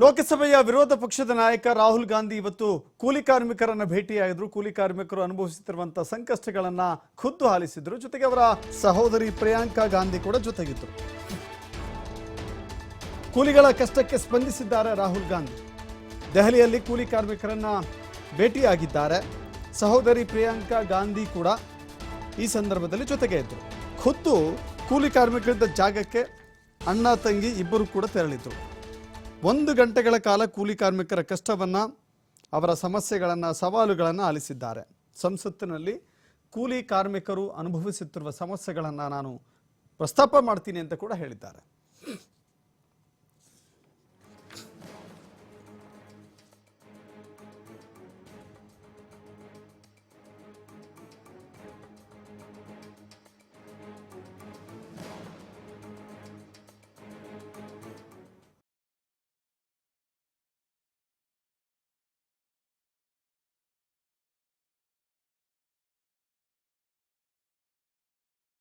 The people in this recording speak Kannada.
ಲೋಕಸಭೆಯ ವಿರೋಧ ಪಕ್ಷದ ನಾಯಕ ರಾಹುಲ್ ಗಾಂಧಿ ಇವತ್ತು ಕೂಲಿ ಕಾರ್ಮಿಕರನ್ನ ಭೇಟಿಯಾಗಿದ್ರು. ಕೂಲಿ ಕಾರ್ಮಿಕರು ಅನುಭವಿಸುತ್ತಿರುವಂತಹ ಸಂಕಷ್ಟಗಳನ್ನ ಖುದ್ದು ಆಲಿಸಿದ್ರು. ಜೊತೆಗೆ ಅವರ ಸಹೋದರಿ ಪ್ರಿಯಾಂಕಾ ಗಾಂಧಿ ಕೂಡ ಜೊತೆಗಿದ್ರು. ಕೂಲಿಗಳ ಕಷ್ಟಕ್ಕೆ ಸ್ಪಂದಿಸಿದ್ದಾರೆ ರಾಹುಲ್ ಗಾಂಧಿ. ದೆಹಲಿಯಲ್ಲಿ ಕೂಲಿ ಕಾರ್ಮಿಕರನ್ನ ಭೇಟಿಯಾಗಿದ್ದಾರೆ. ಸಹೋದರಿ ಪ್ರಿಯಾಂಕಾ ಗಾಂಧಿ ಕೂಡ ಈ ಸಂದರ್ಭದಲ್ಲಿ ಜೊತೆಗೆ ಇದ್ರು. ಖುದ್ದು ಕೂಲಿ ಕಾರ್ಮಿಕರಿದ್ದ ಜಾಗಕ್ಕೆ ಅಣ್ಣ ತಂಗಿ ಇಬ್ಬರು ಕೂಡ ತೆರಳಿದ್ರು. 1 ಗಂಟೆಗಳ ಕಾಲ ಕೂಲಿ ಕಾರ್ಮಿಕರ ಕಷ್ಟವನ್ನು, ಅವರ ಸಮಸ್ಯೆಗಳನ್ನು, ಸವಾಲುಗಳನ್ನು ಆಲಿಸಿದ್ದಾರೆ. ಸಂಸತ್ತಿನಲ್ಲಿ ಕೂಲಿ ಕಾರ್ಮಿಕರು ಅನುಭವಿಸುತ್ತಿರುವ ಸಮಸ್ಯೆಗಳನ್ನು ನಾನು ಪ್ರಸ್ತಾಪ ಮಾಡ್ತೀನಿ ಅಂತ ಕೂಡ ಹೇಳಿದ್ದಾರೆ.